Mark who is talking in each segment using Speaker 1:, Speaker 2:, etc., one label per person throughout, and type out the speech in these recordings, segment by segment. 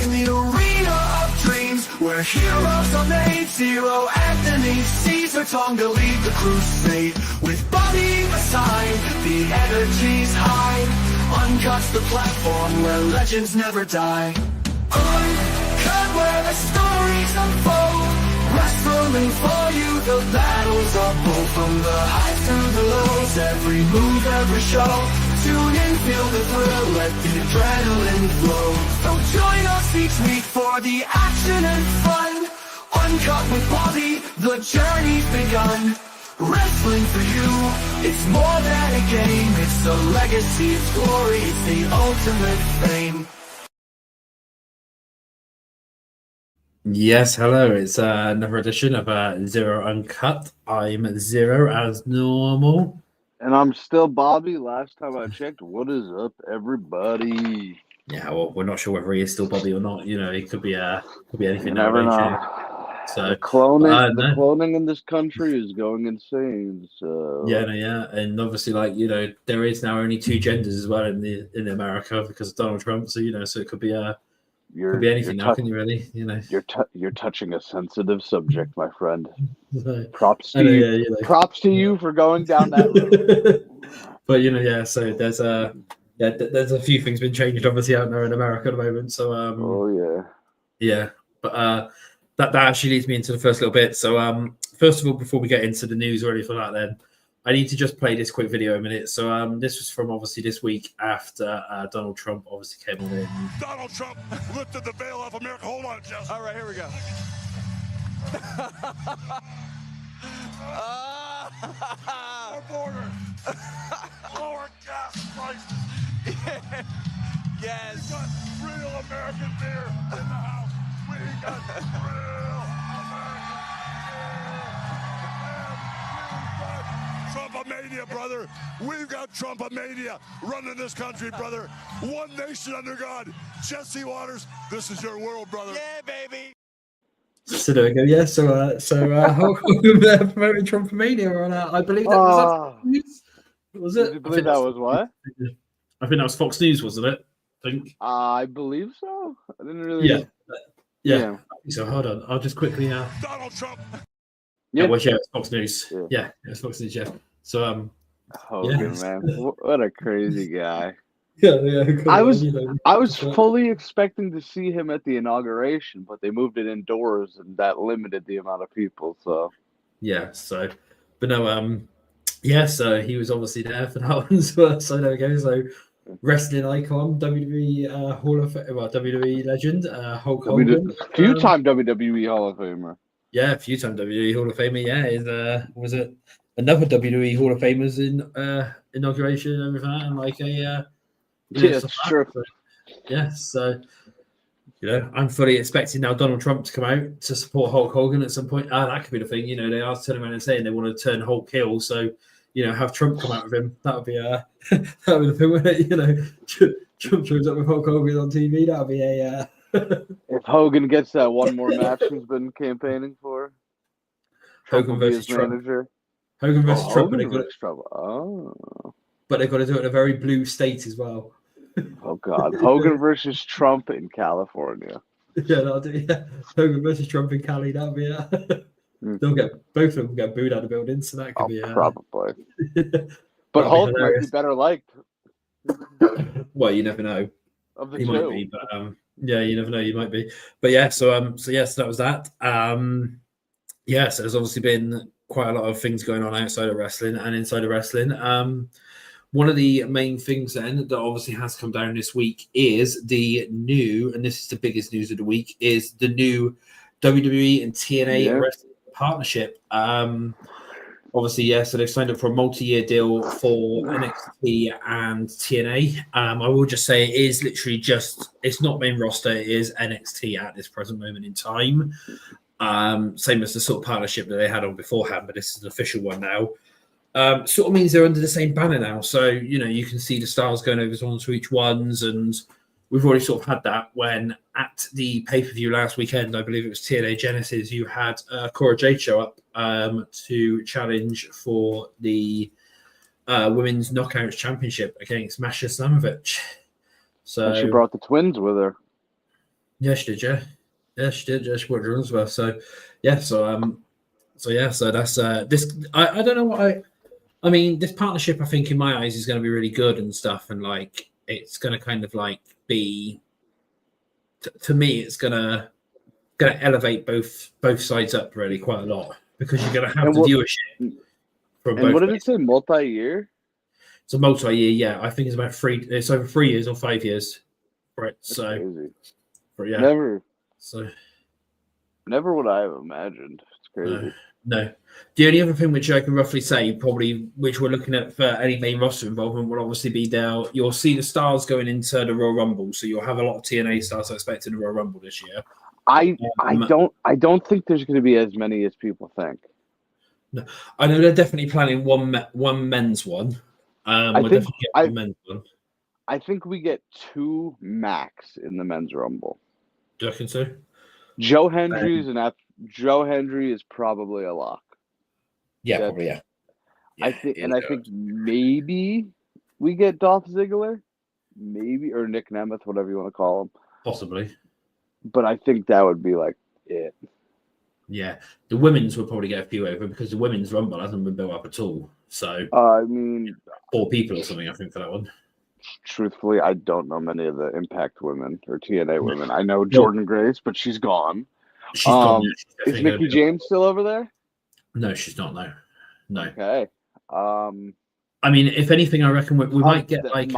Speaker 1: in the arena of dreams, where heroes are made. Zero Anthony, Caesar, Tonga lead the crusade. With Bobby assigned, the energy's high. Uncut's the platform where legends never die. Uncut, where the stories unfold. Wrestling for you, the battles are bold. From the highs to the lows, every move, every show. Tune in, feel the thrill, let the adrenaline flow. So join us each week for the action and fun. Uncut with Bobby, the journey's begun. Wrestling for you, it's more than a game. It's a legacy, it's glory, it's the ultimate fame.
Speaker 2: Yes, hello. It's another edition of Zero Uncut. I'm Zero as normal.
Speaker 3: And I'm still Bobby. Last time I checked, what is up, everybody?
Speaker 2: Yeah, well, we're not sure whether he is still Bobby or not. You know, it could be anything.
Speaker 3: You never know.
Speaker 2: So
Speaker 3: The cloning in this country is going insane. So
Speaker 2: yeah, and obviously, like, you know, there is now only two genders as well in America because of Donald Trump. So, you know, so it could be anything now, can you really? You know,
Speaker 3: you're touching a sensitive subject, my friend.
Speaker 2: So,
Speaker 3: props to you. You know. Props to you for going down that road.
Speaker 2: But you know, yeah. So there's a few things been changed, obviously, out there in America at the moment. So yeah. But that actually leads me into the first little bit. So first of all, before we get into the news or anything like that, then I need to just play this quick video a minute. So this was from obviously this week after Donald Trump obviously came on in.
Speaker 4: Donald Trump lifted the veil off America. Hold on, Jess.
Speaker 5: All right, here we go.
Speaker 4: Our border. Lower gas prices.
Speaker 5: Yes.
Speaker 4: We got real American beer in the house. We got real American beer. Trumpomania, brother. We've got Trumpomania running this country, brother. One nation under God. Jesse Waters, this is your world, brother.
Speaker 5: Yeah, baby.
Speaker 2: So there we go. Yeah. So Hulk Hogan promoting Trumpomania on I believe that was Fox News. Was it?
Speaker 3: Did you believe that was what?
Speaker 2: I think that was Fox News, wasn't it? I think.
Speaker 3: I believe so. I didn't really.
Speaker 2: Yeah. I think so hold on. I'll just quickly.
Speaker 4: Donald Trump.
Speaker 2: Yeah. It's Fox News. Yeah, it's Fox News. Yeah. So
Speaker 3: Hogan, man, what a crazy guy.
Speaker 2: Yeah.
Speaker 3: I was fully expecting to see him at the inauguration, but they moved it indoors, and that limited the amount of people. So
Speaker 2: yeah. So, but no. So he was obviously there for that one. So there we go. So wrestling icon, WWE Hall of WWE legend, Hulk Hogan,
Speaker 3: few-time WWE Hall of Famer.
Speaker 2: Yeah, few-time WWE Hall of Famer. Yeah, is was it another WWE Hall of Famers in inauguration and everything, and like a.
Speaker 3: Yeah, sure.
Speaker 2: So you know, I'm fully expecting now Donald Trump to come out to support Hulk Hogan at some point. That could be the thing. You know, they are turning around and saying they want to turn Hulk heel. So, you know, have Trump come out with him. That would be the thing, wouldn't it? You know, Trump shows up with Hulk Hogan on TV. That would be a.
Speaker 3: If Hogan gets that one more match he's been campaigning for,
Speaker 2: Hogan versus Trump. Manager. Hogan versus Trump. But they've got to do it in a very blue state as well.
Speaker 3: Oh God, Hogan versus Trump in California.
Speaker 2: Yeah, that'll do. Yeah. Hogan versus Trump in Cali. That'll be. They'll get both of them get booed out of the building, so that could be
Speaker 3: probably. But Hulk might be better liked.
Speaker 2: Well, you never know.
Speaker 3: Of the
Speaker 2: he
Speaker 3: two.
Speaker 2: Might be, but yeah, you never know. You might be, but yeah. So that was that. So there's obviously been quite a lot of things going on outside of wrestling and inside of wrestling. One of the main things then that obviously has come down this week is the new, and this is the biggest news of the week, is the new WWE and TNA wrestling partnership. Obviously, so they've signed up for a multi-year deal for NXT and TNA. I will just say it is literally it's not main roster, it is NXT at this present moment in time. Same as the sort of partnership that they had on beforehand, but this is an official one now. Sort of means they're under the same banner now. So, you know, you can see the stars going over onto each ones. And we've already sort of had that when at the pay-per-view last weekend, I believe it was TNA Genesis, you had Cora Jade show up to challenge for the Women's Knockouts Championship against Masha Slamovich. So
Speaker 3: and she brought the twins with her.
Speaker 2: Yeah, she did. Yeah, yeah, she did. Yeah, she worked her as well. So, yeah. So that's this. I don't know what I mean. This partnership, I think, in my eyes, is going to be really good and stuff, and like it's going to kind of like be to me, it's gonna elevate both sides up really quite a lot because you're gonna have
Speaker 3: And
Speaker 2: the
Speaker 3: what
Speaker 2: viewership from
Speaker 3: and what
Speaker 2: both
Speaker 3: did it
Speaker 2: ways.
Speaker 3: say? Multi-year?
Speaker 2: It's a multi-year, yeah. I think it's about it's over 3 years or 5 years, right?
Speaker 3: That's
Speaker 2: So,
Speaker 3: crazy.
Speaker 2: yeah.
Speaker 3: Never
Speaker 2: So
Speaker 3: would I have imagined. It's
Speaker 2: no,
Speaker 3: crazy.
Speaker 2: no. The only other thing which I can roughly say, probably, which we're looking at for any main roster involvement, will obviously be now you'll see the stars going into the Royal Rumble, so you'll have a lot of TNA stars I expect in the Royal Rumble this year.
Speaker 3: I
Speaker 2: Um,
Speaker 3: don't think there's going to be as many as people think.
Speaker 2: No, I know they're definitely planning one men's one.
Speaker 3: I
Speaker 2: We're
Speaker 3: think
Speaker 2: definitely getting
Speaker 3: I
Speaker 2: one men's one.
Speaker 3: I think we get 2 max in the men's rumble.
Speaker 2: Do you reckon so?
Speaker 3: Joe Hendry is probably a lock.
Speaker 2: Yeah,
Speaker 3: That's-
Speaker 2: probably. Yeah.
Speaker 3: I think maybe we get Dolph Ziggler, maybe, or Nick Nemeth, whatever you want to call him.
Speaker 2: possibly.
Speaker 3: But I think that would be like it.
Speaker 2: Yeah, the women's will probably get a few over because the women's rumble hasn't been built up at all. So
Speaker 3: I mean,
Speaker 2: 4 people or something, I think, for that one.
Speaker 3: truthfully, I don't know many of the Impact women or TNA women. I know Jordan Grace, but she's gone.
Speaker 2: She's gone.
Speaker 3: Is
Speaker 2: Definitely
Speaker 3: Mickey
Speaker 2: gonna be-
Speaker 3: James still over there?
Speaker 2: No, she's not. No.
Speaker 3: Okay.
Speaker 2: I mean, if anything, I reckon we might get like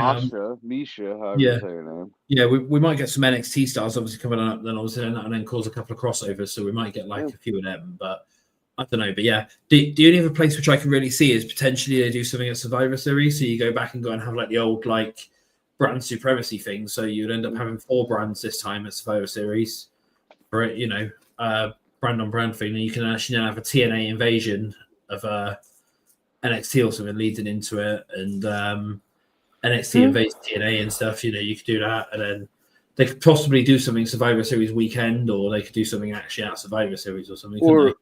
Speaker 3: Misha, however
Speaker 2: yeah.
Speaker 3: you say her name.
Speaker 2: Yeah, we might get some NXT stars obviously coming up, then obviously and then cause a couple of crossovers. So we might get like a few of them, but I don't know. But yeah, the only other place which I can really see is potentially they do something at Survivor Series. So you go back and go and have like the old like brand supremacy thing. So you'd end up having 4 brands this time at Survivor Series, for it, brand on brand thing, and you can actually now have a TNA invasion of NXT or something leading into it, and NXT invades TNA and stuff. You could do that, and then they could possibly do something Survivor Series weekend, or they could do something actually at Survivor Series or something.
Speaker 3: Or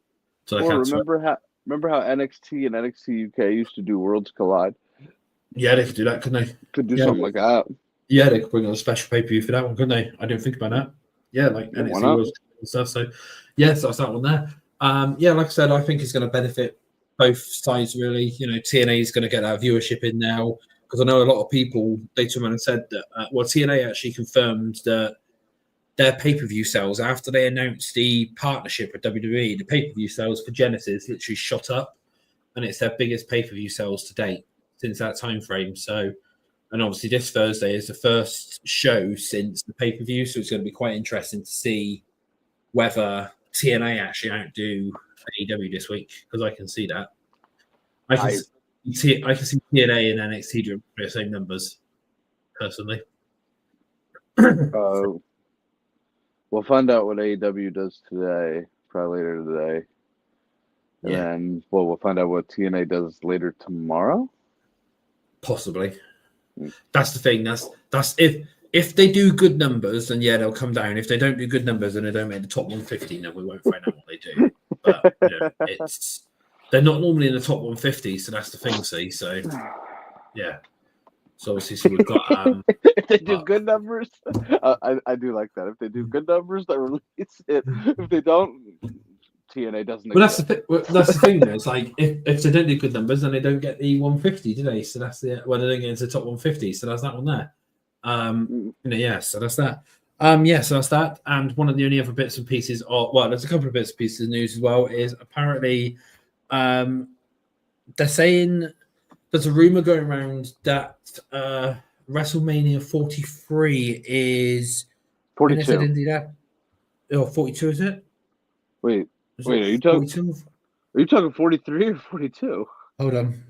Speaker 2: remember
Speaker 3: how NXT and NXT UK used to do Worlds Collide?
Speaker 2: Yeah, they could do that, couldn't they?
Speaker 3: Could do something like that.
Speaker 2: Yeah, they could bring on a special pay-per-view for that one, couldn't they? I didn't think about that. Yeah, like
Speaker 3: Yeah,
Speaker 2: NXT was and stuff. So yeah, so that's that one there. Yeah, like I said, I think it's going to benefit both sides really. TNA is going to get that viewership in now because I know a lot of people they turned around and said that TNA actually confirmed that their pay-per-view sales after they announced the partnership with WWE, the pay-per-view sales for Genesis literally shot up, and it's their biggest pay-per-view sales to date since that time frame. So, and obviously this Thursday is the first show since the pay-per-view, so it's going to be quite interesting to see whether TNA actually outdo AEW this week, because I can see that. I can see TNA and NXT doing the same numbers, personally.
Speaker 3: We'll find out what AEW does today, probably later today. And then we'll find out what TNA does later tomorrow.
Speaker 2: Possibly. That's the thing. That's if they do good numbers, then yeah, they'll come down. If they don't do good numbers and they don't make the top 150, then we won't find out what they do. But they're not normally in the top 150, so that's the thing. See, so yeah. So obviously, we've got.
Speaker 3: If they do good numbers, I do like that. If they do good numbers, they release it. If they don't, TNA doesn't.
Speaker 2: Well, that's the thing. Though. It's like if they don't do good numbers, then they don't get the 150, do they? So that's they don't get into the top 150. So that's that one there. Yeah. So that's that. So that's that. And one of the only other bits and pieces, there's a couple of bits and pieces of news as well. Is apparently, they're saying. There's a rumor going around that WrestleMania 43 is
Speaker 3: 42.
Speaker 2: 42, is it?
Speaker 3: Wait,
Speaker 2: are
Speaker 3: you talking 43 or 42?
Speaker 2: Hold on.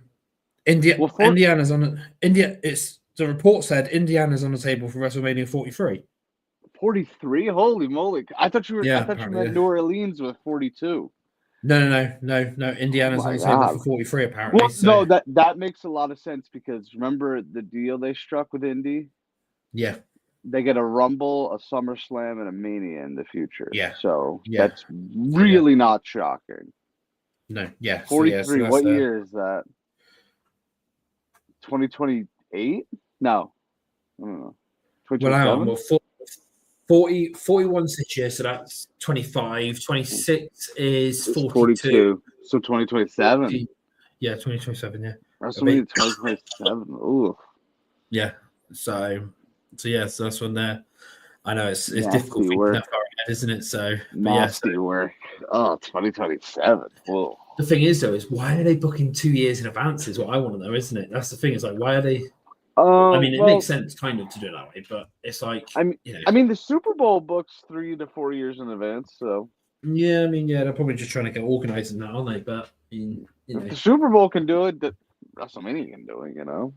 Speaker 2: Indiana's on it. It's the report said Indiana's on the table for WrestleMania 43.
Speaker 3: 43? Holy moly! I thought you
Speaker 2: Yeah,
Speaker 3: meant New Orleans with 42.
Speaker 2: No. Indiana's on the table for 43 apparently.
Speaker 3: Well, no, that makes a lot of sense because remember the deal they struck with Indy?
Speaker 2: Yeah.
Speaker 3: They get a Rumble, a SummerSlam, and a Mania in the future.
Speaker 2: Yeah.
Speaker 3: So that's really not shocking.
Speaker 2: No, yeah.
Speaker 3: 43. What year is that? 2028? No. I don't know. 2027?
Speaker 2: 41 this year, so that's 25. 26 is
Speaker 3: It's
Speaker 2: 42.
Speaker 3: So 2027.
Speaker 2: Yeah, 2027, yeah.
Speaker 3: WrestleMania 2027. Ooh.
Speaker 2: Yeah. So yeah, so that's when they're I know it's
Speaker 3: Nasty
Speaker 2: difficult thinking
Speaker 3: work.
Speaker 2: that far ahead, isn't it? So but
Speaker 3: Nasty
Speaker 2: yeah, so
Speaker 3: work. Oh, 2027. Whoa.
Speaker 2: the thing is though, is why are they booking 2 years in advance is what I want to know, isn't it? That's the thing, is like why are they I mean it
Speaker 3: Well,
Speaker 2: makes sense kind of to do it that way, but it's like
Speaker 3: I mean the Super Bowl books 3 to 4 years in advance, so
Speaker 2: yeah, I mean, yeah, they're probably just trying to get organized in that, aren't they? But you know,
Speaker 3: if the Super Bowl can do it, that WrestleMania can do it, you know.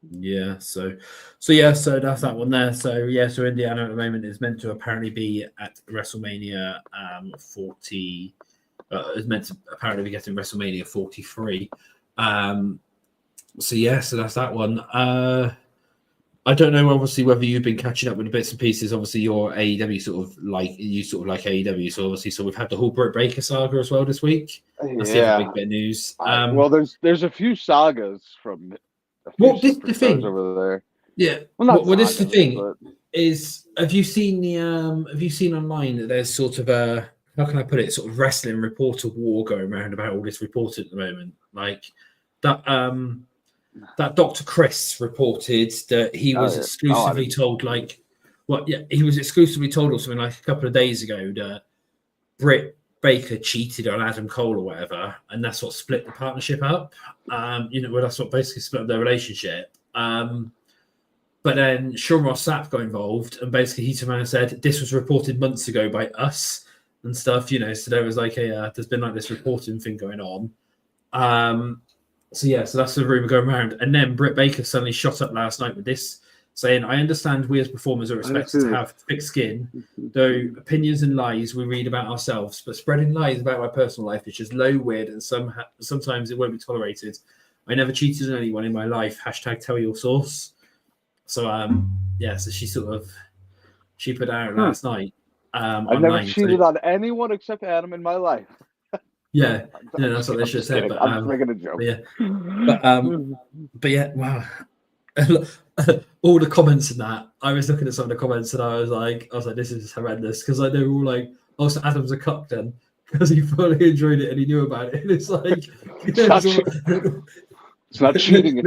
Speaker 2: yeah. So yeah, so that's that one there. So yeah, so Indiana at the moment is meant to apparently be at WrestleMania 40. Is meant to apparently be getting WrestleMania 43. So yeah, so that's that one. I don't know, obviously, whether you've been catching up with the bits and pieces. Obviously, you're AEW sort of like AEW. So obviously, so we've had the whole Britt Baker saga as well this week. That's the other big bit of news.
Speaker 3: Well, there's a few sagas from
Speaker 2: this is the thing
Speaker 3: over there.
Speaker 2: Yeah.
Speaker 3: Well,
Speaker 2: this is the thing
Speaker 3: but...
Speaker 2: is, have you seen online that there's sort of a, how can I put it, sort of wrestling reporter war going around about all this reporting at the moment, like that. That Dr. Chris reported that he was exclusively told, he was exclusively told or something like a couple of days ago that Britt Baker cheated on Adam Cole or whatever, and that's what split the partnership up. That's what basically split up their relationship. But then Sean Ross Sapp got involved, and basically he turned around and said this was reported months ago by us and stuff. So there was like there's been like this reporting thing going on. So that's the rumor going around. And then Britt Baker suddenly shot up last night with this, saying, I understand we as performers are expected to have thick skin, though opinions and lies we read about ourselves, but spreading lies about my personal life is just low, weird, and sometimes it won't be tolerated. I never cheated on anyone in my life. # tell your source. So, so she put out last night.
Speaker 3: I've never cheated on anyone except Adam in my life.
Speaker 2: Yeah, that's what they should have said. But
Speaker 3: I'm making a joke.
Speaker 2: But yeah, wow. All the comments in that, I was looking at some of the comments and I was like, this is horrendous, because they were all like, oh, so Adam's a cuck then, because he fully enjoyed it and he knew about it. And it's like,
Speaker 3: it's not cheating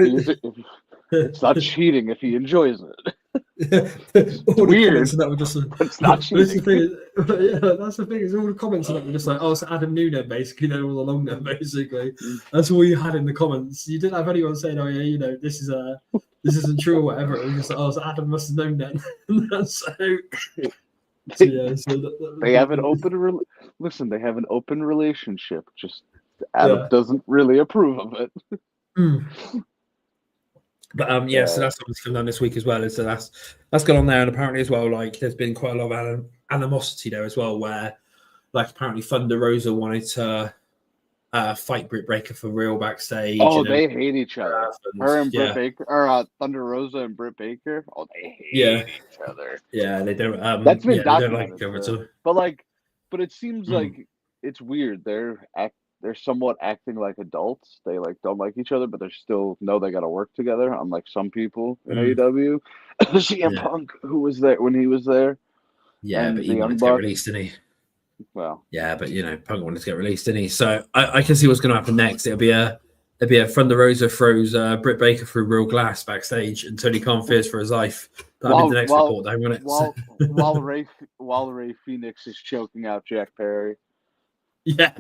Speaker 3: it's not cheating if he enjoys it.
Speaker 2: It's weird. That were just
Speaker 3: it's not cheating.
Speaker 2: That's the thing. Is all the comments that were just like, oh, so Adam knew then, basically, all along then, basically. That's all you had in the comments. You didn't have anyone saying, oh yeah, this isn't true or whatever. It was just like, oh, so Adam must have known then.
Speaker 3: They have an open they have an open relationship. Just Adam doesn't really approve of it.
Speaker 2: But so that's obviously come down this week as well. So that's gone on there, and apparently as well, like there's been quite a lot of animosity there as well, where like apparently Thunder Rosa wanted to fight Britt Baker for real backstage.
Speaker 3: Oh, they hate each other. Her and Britt Baker, or Thunder Rosa and Britt Baker. Oh, they hate each other.
Speaker 2: Yeah, they don't.
Speaker 3: That's been
Speaker 2: documented.
Speaker 3: They don't like but it seems like it's weird. They're somewhat acting like adults. They don't like each other, but they still know they got to work together. Unlike some people in AEW, CM Punk, who was there when he was there.
Speaker 2: Yeah, but he wanted to get released, didn't he?
Speaker 3: Well,
Speaker 2: yeah, but Punk wanted to get released, didn't he? So I can see what's going to happen next. It'll be a Thunder Rosa throws Britt Baker through real glass backstage, and Tony Khan fears for his life. That'll be the next report, though, won't it?
Speaker 3: While Ray Phoenix is choking out Jack Perry.
Speaker 2: Yeah.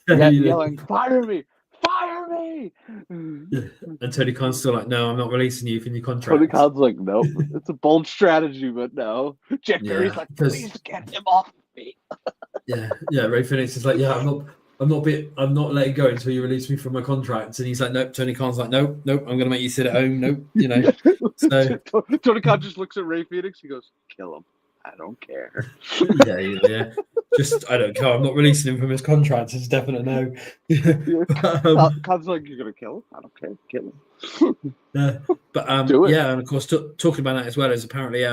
Speaker 3: Yelling, fire me! Fire me!
Speaker 2: Yeah. And Tony Khan's still like, no, I'm not releasing you from your contract.
Speaker 3: Tony Khan's like, nope. It's a bold strategy, but no. Jack Perry's like, please get him off of me.
Speaker 2: Ray Phoenix is like, I'm not letting go until you release me from my contract. And he's like, nope. Tony Khan's like, nope, I'm gonna make you sit at home. Nope, So
Speaker 3: Tony Khan just looks at Ray Phoenix, he goes, kill him. I don't care.
Speaker 2: Yeah. Just, I don't care. I'm not releasing him from his contract. It's a definite no.
Speaker 3: Khan's like, you're going to kill him? I don't care. Kill him.
Speaker 2: But
Speaker 3: do it.
Speaker 2: Yeah, and of course, talking about that as well is apparently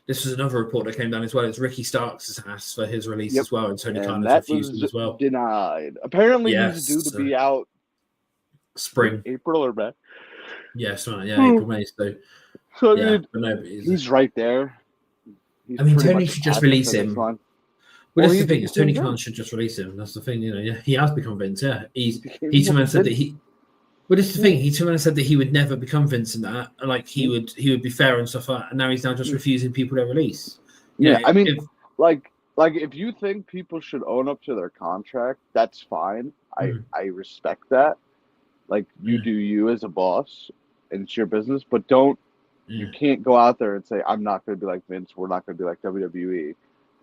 Speaker 2: this was another report that came down as well. It's Ricky Starks has asked for his release as well, and Tony Khan has refused him as well.
Speaker 3: Denied. Apparently, he's due to be out
Speaker 2: spring,
Speaker 3: April or May.
Speaker 2: April, May. So
Speaker 3: he's right there. he's
Speaker 2: I mean,
Speaker 3: pretty
Speaker 2: Tony
Speaker 3: much
Speaker 2: should just
Speaker 3: at the
Speaker 2: release
Speaker 3: finish
Speaker 2: him.
Speaker 3: line.
Speaker 2: Well,
Speaker 3: Or
Speaker 2: that's the
Speaker 3: he
Speaker 2: thing is
Speaker 3: became
Speaker 2: Tony
Speaker 3: Vince.
Speaker 2: Khan should just release him. That's the thing, Yeah, he has become Vince. Yeah,
Speaker 3: became
Speaker 2: he turned around and said that
Speaker 3: Vince.
Speaker 2: he. Well, this is the thing. He turned around and said that he would never become Vince and that. Like he would be fair and stuff like that. And now he's now just refusing people to release. You
Speaker 3: Yeah,
Speaker 2: know,
Speaker 3: I mean,
Speaker 2: if,
Speaker 3: like if you think people should own up to their contract, that's fine. I respect that. Like you
Speaker 2: Yeah.
Speaker 3: do you as a boss, and it's your business, but don't you can't go out there and say I'm not going to be like Vince. We're not going to be like WWE,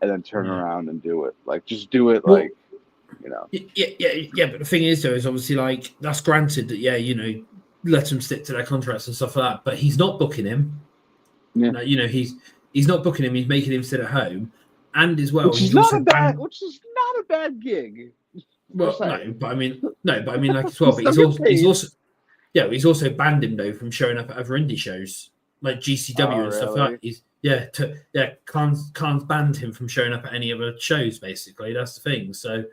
Speaker 3: and then turn around and do it. Like just do it.
Speaker 2: Well,
Speaker 3: like you know.
Speaker 2: Yeah. But the thing is, though, is obviously like that's granted that let him stick to their contracts and stuff like that. But he's not booking him.
Speaker 3: Yeah.
Speaker 2: No, he's not booking him. He's making him sit at home, and as well,
Speaker 3: Which
Speaker 2: he's
Speaker 3: is not
Speaker 2: also
Speaker 3: a bad. Which is not a bad gig.
Speaker 2: Well,
Speaker 3: saying.
Speaker 2: but I mean, like as well. But
Speaker 3: Still
Speaker 2: he's
Speaker 3: get paid.
Speaker 2: also he's also banned him though from showing up at other indie shows like GCW and stuff like that. Khan's banned him from showing up at any other shows. Basically, that's the thing. So,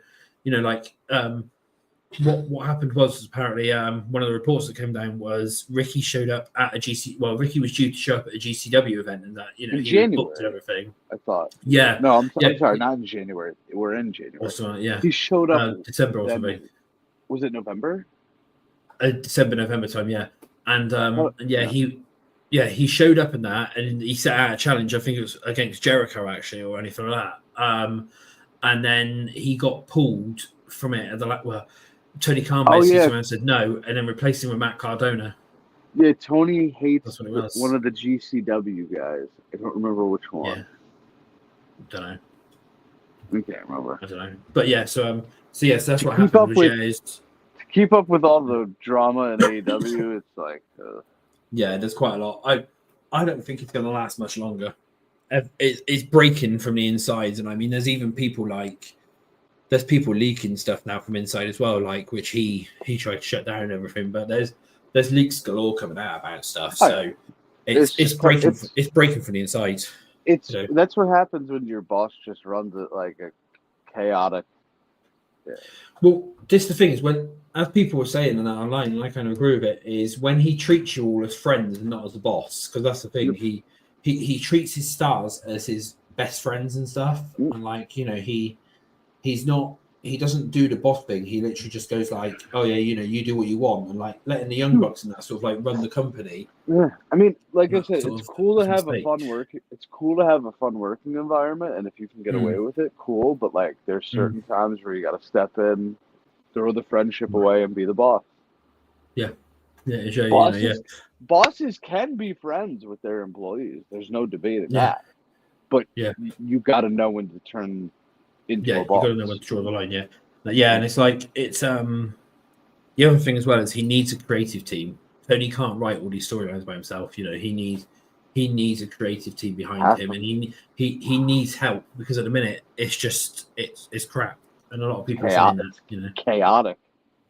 Speaker 2: what happened was apparently one of the reports that came down was Ricky showed up at a GC. Well, Ricky was due to show up at a GCW event, and that
Speaker 3: in
Speaker 2: he
Speaker 3: January,
Speaker 2: booked and everything.
Speaker 3: I thought.
Speaker 2: Yeah.
Speaker 3: No, I'm sorry, not in January. We're in January.
Speaker 2: Also, yeah.
Speaker 3: He showed up
Speaker 2: December or something.
Speaker 3: Was it November?
Speaker 2: December, November time, yeah. And he showed up in that, and he set out a challenge. I think it was against Jericho actually, or anything like that. And then he got pulled from it at the Tony Khan basically said no, and then replaced him with Matt Cardona.
Speaker 3: Yeah, Tony hates
Speaker 2: That's what it was.
Speaker 3: one of the GCW guys. I don't remember which one.
Speaker 2: Yeah. Don't know.
Speaker 3: We can't remember.
Speaker 2: I don't know. But yeah, so yes, that's what
Speaker 3: keep
Speaker 2: happened.
Speaker 3: up with- To keep up with all the drama in AEW, it's like.
Speaker 2: Yeah, there's quite a lot. I don't think it's going to last much longer. It's breaking from the insides, and I mean, there's even people there's people leaking stuff now from inside as well, like which he tried to shut down and everything. But there's leaks galore coming out about stuff, so it's breaking from the inside.
Speaker 3: That's what happens when your boss just runs it like a chaotic. Yeah. Well,
Speaker 2: this the thing is when, as people were saying in that online, and I kind of agree with it, is when he treats you all as friends and not as the boss, because that's the thing.
Speaker 3: Yep.
Speaker 2: He treats his stars as his best friends and stuff, and he doesn't do the boss thing. He literally just goes like, oh yeah, you do what you want, and like letting the Young Bucks and that sort of like run the company.
Speaker 3: Yeah, I mean, like I said, it's cool to have a fun work. It's cool to have a fun working environment, and if you can get away with it, cool. But like, there's certain times where you got to step in, throw the friendship away, and be the boss.
Speaker 2: Yeah,
Speaker 3: bosses can be friends with their employees. There's no debating that. But you got to know when to turn into a boss.
Speaker 2: You got to know when to draw the line. And it's like the other thing as well is he needs a creative team. Tony can't write all these storylines by himself. He needs a creative team behind him, and he needs help because at the minute it's crap, and a lot of people are saying that.
Speaker 3: Chaotic.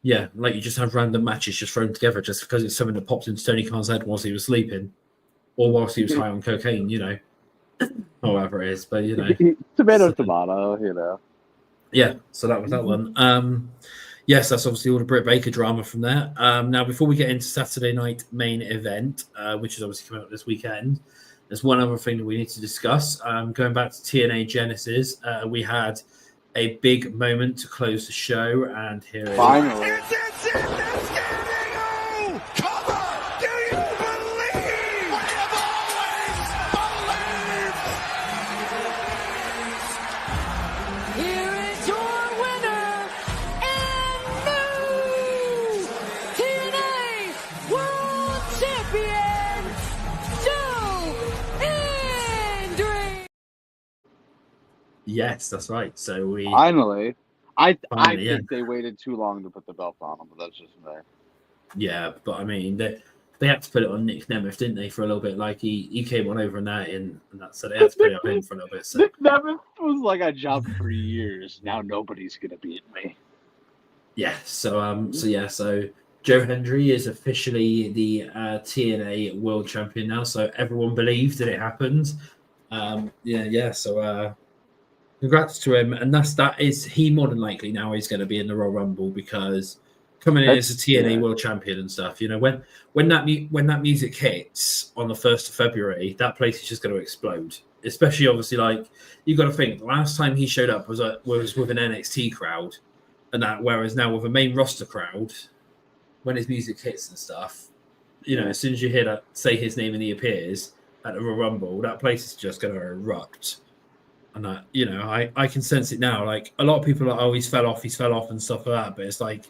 Speaker 2: Yeah, like you just have random matches just thrown together just because it's something that popped into Tony Khan's head whilst he was sleeping, or whilst he was high on cocaine. Or whatever it is, but
Speaker 3: tomato.
Speaker 2: Yeah, so that was that one. Yes, that's obviously all the Britt Baker drama from there. Now, before we get into Saturday night main event, which is obviously coming up this weekend, there's one other thing that we need to discuss. Going back to TNA Genesis, we had a big moment to close the show, and here it is.
Speaker 3: Finally.
Speaker 2: Yes, that's right. So we
Speaker 3: finally. I
Speaker 2: Finally,
Speaker 3: think they waited too long to put the belt on him, but that's just me.
Speaker 2: Yeah, but I mean they had to put it on Nick Nemeth, didn't they, for a little bit? Like he came on over and that, and that, so they had to put it on him for a little bit. So.
Speaker 3: Nick Nemeth was like, I jobbed for years. Now nobody's gonna beat me.
Speaker 2: Yeah. So Joe Hendry is officially the TNA World Champion now. So everyone believed that it happened. So congrats to him, and he more than likely now is going to be in the Royal Rumble because coming in as a TNA World Champion and stuff. When that music hits on the 1st of February, that place is just going to explode. especially obviously like you got to think the last time he showed up was with an NXT crowd, and that whereas now with a main roster crowd, when his music hits and stuff, you know, as soon as you hear that say his name and he appears at the Royal Rumble, that place is just going to erupt. And that, you know, I can sense it now. Like a lot of people are, oh, he's fell off and stuff like that, but it's like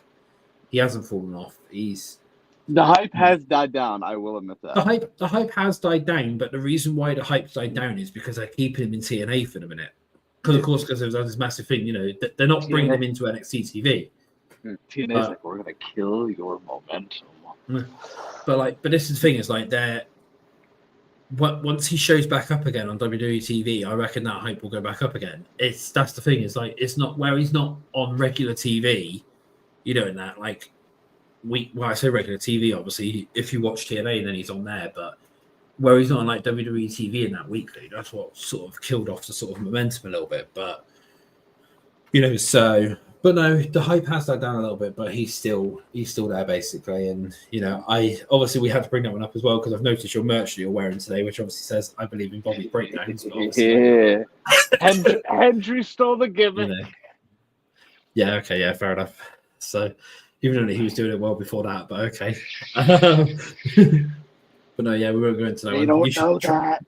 Speaker 2: he hasn't fallen off.
Speaker 3: The hype has died down. I will admit that.
Speaker 2: The hype has died down, but the reason why the hype's died down is because they're keeping him in TNA for the minute. Because of course, because there's this massive thing, you know, they're not bringing him into NXT TV.
Speaker 3: TNA's like, we're gonna kill your momentum.
Speaker 2: But this is the thing, is like once he shows back up again on WWE TV, I reckon that hype will go back up again. That's the thing, is like it's not where he's not on regular TV, you know, in that like I say regular TV, obviously, if you watch TNA then he's on there, but where he's not on like WWE TV in that weekly, that's what sort of killed off the sort of momentum a little bit. But you know, but no, the hype has died down a little bit, but he's still there basically. And you know, we had to bring that one up as well because I've noticed your merch that you're wearing today, which obviously says "I believe in Bobby breakdowns."
Speaker 3: Yeah, Hendry stole the gimmick.
Speaker 2: You know. Yeah. Okay. Yeah. Fair enough. So even though he was doing it well before that, but okay. But no, yeah, we won't go into that.
Speaker 3: You don't know that.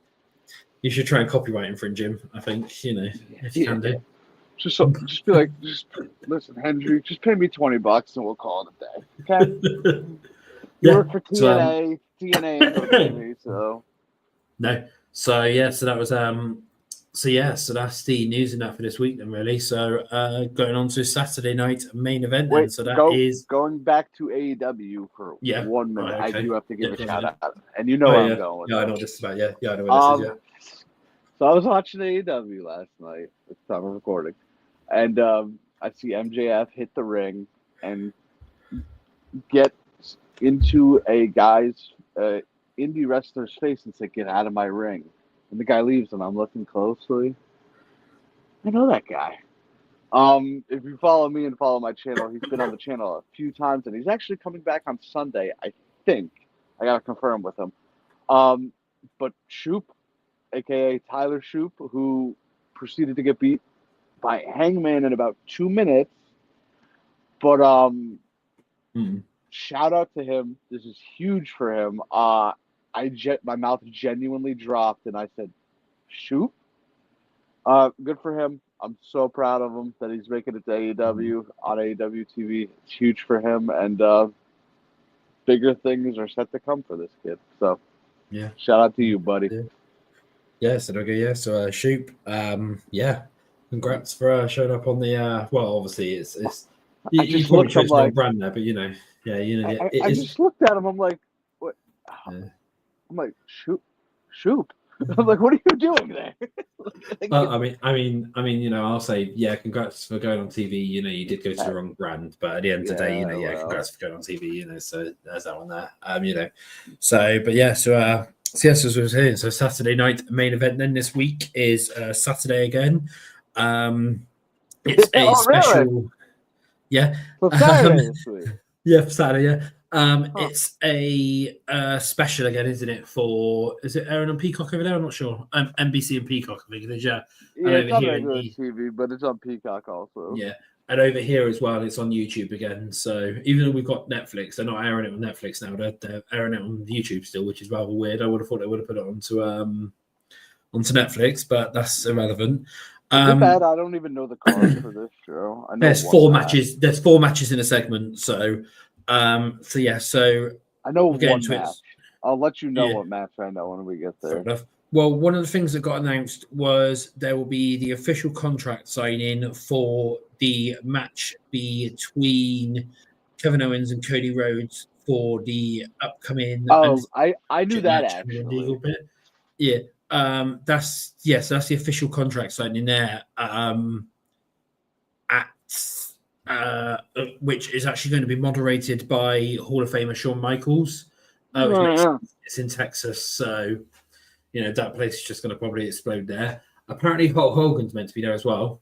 Speaker 2: You should try and copyright infringe him. I think, you know, if you can do.
Speaker 3: Just be like, listen, Hendry, just pay me $20 and we'll call it a day. Okay. You work for TNA, TNA ain't gonna pay me, so.
Speaker 2: No. So yeah, so that was so that's the news in that for this week then really. So going on to Saturday night main event then. So that is
Speaker 3: going back to AEW for 1 minute.
Speaker 2: Right, okay.
Speaker 3: I do have to give a shout out. And you know where I'm going.
Speaker 2: Yeah, I know this about I know where this is,
Speaker 3: So I was watching AEW last night at the time of recording. And I see MJF hit the ring and get into a guy's indie wrestler's face and say, "Get out of my ring." And the guy leaves, and I'm looking closely. I know that guy. If you follow me and follow my channel, he's been on the channel a few times, and he's actually coming back on Sunday, I think. I got to confirm with him. But Shoop, a.k.a. Tyler Shoop, who proceeded to get beat by Hangman in about 2 minutes. But shout out to him. This is huge for him. My mouth genuinely dropped, and I said, "Shoot." Good for him. I'm so proud of him that he's making it to AEW on AEW TV. It's huge for him, and bigger things are set to come for this kid. So,
Speaker 2: yeah,
Speaker 3: shout out to you, buddy.
Speaker 2: So Shoop, congrats for showing up on the. Well, obviously, it's you probably chose my brand there, but you know,
Speaker 3: I just looked at him. I'm like, what? Yeah. I'm like, Shoop. I'm like, what are you doing there?
Speaker 2: Well, I mean, you know, I'll say, congrats for going on TV. You know, you did go to the wrong brand, but at the end of the day, you know, congrats for going on TV. You know, so there's that one there. You know, so as we were saying, so Saturday night main event then this week is Saturday again. It's a special,
Speaker 3: really?
Speaker 2: Yeah.
Speaker 3: For Saturday this week.
Speaker 2: Yeah, for Saturday, yeah. It's a special again, isn't it? Is it airing on Peacock over there? I'm not sure. NBC and Peacock, I think it is. Yeah,
Speaker 3: it's on regular TV, but it's on Peacock also.
Speaker 2: Yeah, and over here as well, it's on YouTube again. So even though we've got Netflix, they're not airing it on Netflix now. They're airing it on YouTube still, which is rather weird. I would have thought they would have put it onto Netflix, but that's irrelevant.
Speaker 3: Is it bad? I don't even know the card for this show. I know
Speaker 2: there's 4 matches. There's 4 matches in a segment. So I know
Speaker 3: one match. I'll let you know what match I know when we get there.
Speaker 2: Well, one of the things that got announced was there will be the official contract signing for the match between Kevin Owens and Cody Rhodes for the upcoming.
Speaker 3: I knew that actually.
Speaker 2: Yeah. That's the official contract signing there. Which is actually going to be moderated by Hall of Famer Shawn Michaels. It's in Texas, so you know that place is just going to probably explode there. Apparently, Hulk Hogan's meant to be there as well,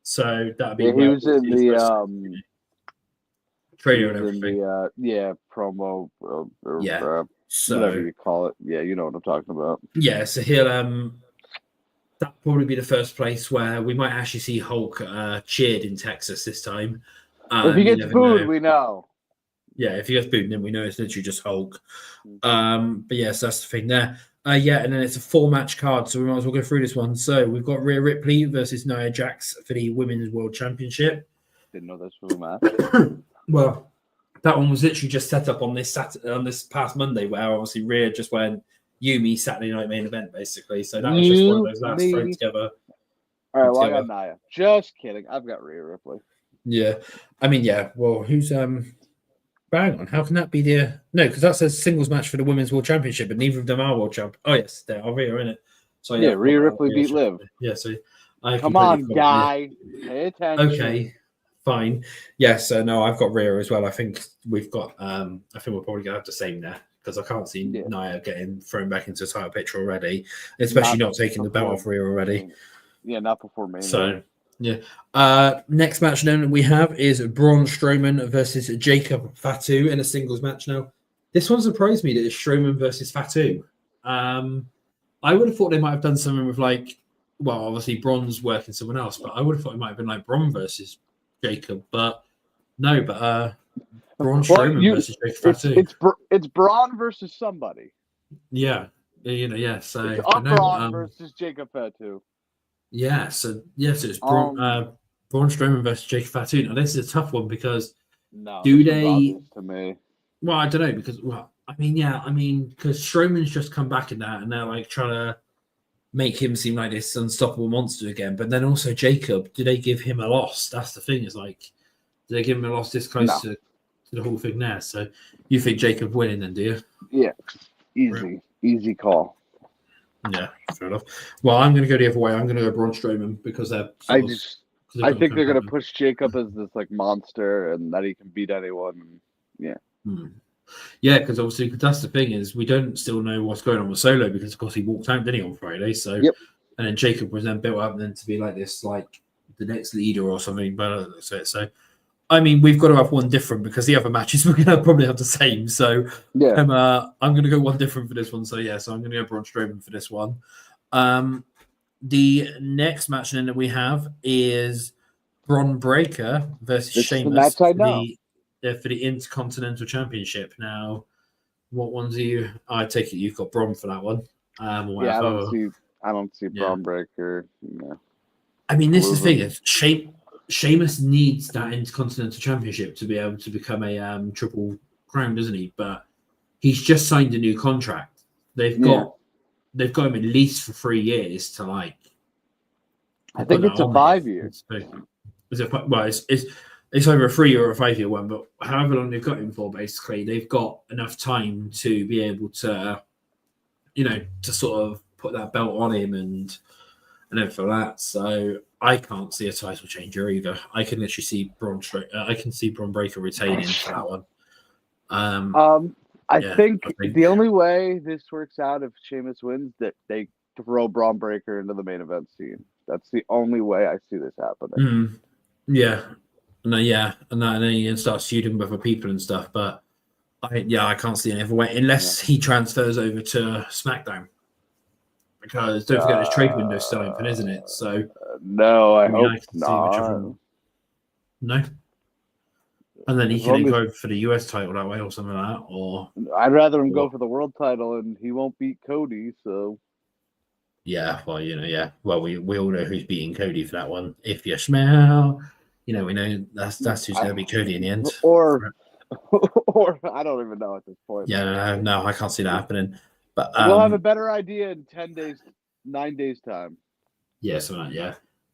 Speaker 2: so that'd be.
Speaker 3: He was in the
Speaker 2: trailer and everything.
Speaker 3: Promo.
Speaker 2: So
Speaker 3: whatever you call it. Yeah, you know what I'm talking about.
Speaker 2: Yeah, so that'll probably be the first place where we might actually see Hulk cheered in Texas this time.
Speaker 3: If he
Speaker 2: You
Speaker 3: gets
Speaker 2: never
Speaker 3: booed,
Speaker 2: know.
Speaker 3: we know.
Speaker 2: Yeah, if he gets booed, then we know it's literally just Hulk. But yes, that's the thing there. Yeah, and then it's a 4-match card, so we might as well go through this one. So we've got Rhea Ripley versus Nia Jax for the Women's World Championship.
Speaker 3: Didn't know this was a match.
Speaker 2: Well, that one was literally just set up on this past Monday, where obviously Rhea just went Yumi Saturday night main event, basically. So that was just one of those last thrown together.
Speaker 3: All right, well, I got Nia. Just kidding. I've got Rhea Ripley.
Speaker 2: Yeah, I mean, yeah. Well, who's Bang on, how can that be the no? Because that says singles match for the Women's World Championship, but neither of them are world champ. Oh yes, they are Rhea in it. So
Speaker 3: Yeah, Rhea Ripley beat Liv.
Speaker 2: Yeah, so I
Speaker 3: Come on, guy, pay attention.
Speaker 2: Okay, fine. Yes, no, I've got Rhea as well. I think we've got. I think we're probably gonna have the same there because I can't see Nia getting thrown back into the title picture already, especially not taking the belt off Rhea already.
Speaker 3: Yeah, not before Mania.
Speaker 2: So. Yeah. Next match then we have is Braun Strowman versus Jacob Fatu in a singles match. Now, this one surprised me that it's Strowman versus Fatu. I would have thought they might have done something with well, obviously Braun's working someone else, but I would have thought it might have been like Braun versus Jacob, but no, but Braun Strowman versus Jacob Fatu.
Speaker 3: It's Braun versus somebody.
Speaker 2: Yeah, yeah. So
Speaker 3: it's Braun versus Jacob Fatu.
Speaker 2: Yeah, so it's Braun Strowman versus Jacob Fatu. Now this is a tough one because do they?
Speaker 3: To me,
Speaker 2: well, I don't know because because Strowman's just come back in that, and they're like trying to make him seem like this unstoppable monster again. But then also Jacob, do they give him a loss? That's the thing. Is do they give him a loss this close to the whole thing there? So you think Jacob winning then, do you?
Speaker 3: Yeah, easy call.
Speaker 2: Yeah, fair enough. Well, I'm going to go the other way. I'm going to go Braun Strowman because they're.
Speaker 3: I think they're going to push Jacob as this monster and that he can beat anyone. Yeah.
Speaker 2: Yeah, because obviously that's the thing is we don't still know what's going on with Solo because of course he walked out, didn't he, on Friday? So and then Jacob was then built up then to be like this, like the next leader or something. But so I mean, we've got to have one different because the other matches we're going to probably have the same. So
Speaker 3: yeah,
Speaker 2: I'm going to go one different for this one. So so I'm going to go Braun Strowman for this one. The next match then that we have is Bron Breakker versus Sheamus for the Intercontinental Championship. Now, what ones are you? I take it you've got Bron for that one.
Speaker 3: I don't see Bron Breakker. Yeah.
Speaker 2: I mean, this is the thing. Is Sheamus needs that Intercontinental Championship to be able to become a triple crown, doesn't he? But he's just signed a new contract. They've got him at least for 3 years to I
Speaker 3: think it's a 5 years.
Speaker 2: Is it? Well, it's over a 3 or a 5 year one, but however long they've got him for, basically, they've got enough time to be able to, to sort of put that belt on him and everything like that. So I can't see a title changer either. I can literally see Bron Breakker retaining for that one.
Speaker 3: I think the only way this works out if Sheamus wins that they throw Bron Breakker into the main event scene. That's the only way I see this happening.
Speaker 2: Yeah. No, yeah. And then he can start feuding with other people and stuff. But I can't see any other way unless he transfers over to SmackDown. Because don't forget his trade window's still open, isn't it? So
Speaker 3: no, I hope not.
Speaker 2: No. And then he can go for the US title that way or something like that. Or
Speaker 3: I'd rather him go for the world title, and he won't beat Cody. So
Speaker 2: yeah, well, well, we all know who's beating Cody for that one. If you smell, we know that's who's going to be Cody in the end.
Speaker 3: Or I don't even know at this point.
Speaker 2: Yeah, no, I can't see that happening. But
Speaker 3: we'll have a better idea in 9 days time.
Speaker 2: Yeah, something like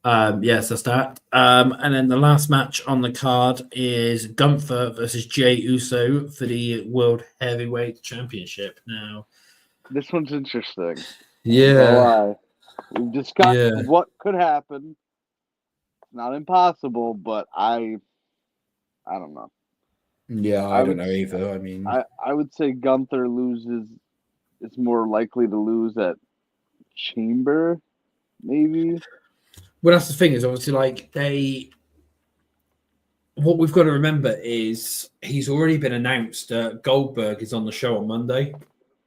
Speaker 2: that. Yes, that's that. And then the last match on the card is Gunther versus Jey Uso for the World Heavyweight Championship. Now,
Speaker 3: this one's interesting.
Speaker 2: Yeah,
Speaker 3: we've discussed what could happen. It's not impossible, but I don't know.
Speaker 2: Yeah, I don't know either. I mean,
Speaker 3: I would say Gunther loses. It's more likely to lose at Chamber, maybe.
Speaker 2: Well, that's the thing is obviously what we've got to remember is he's already been announced that Goldberg is on the show on Monday.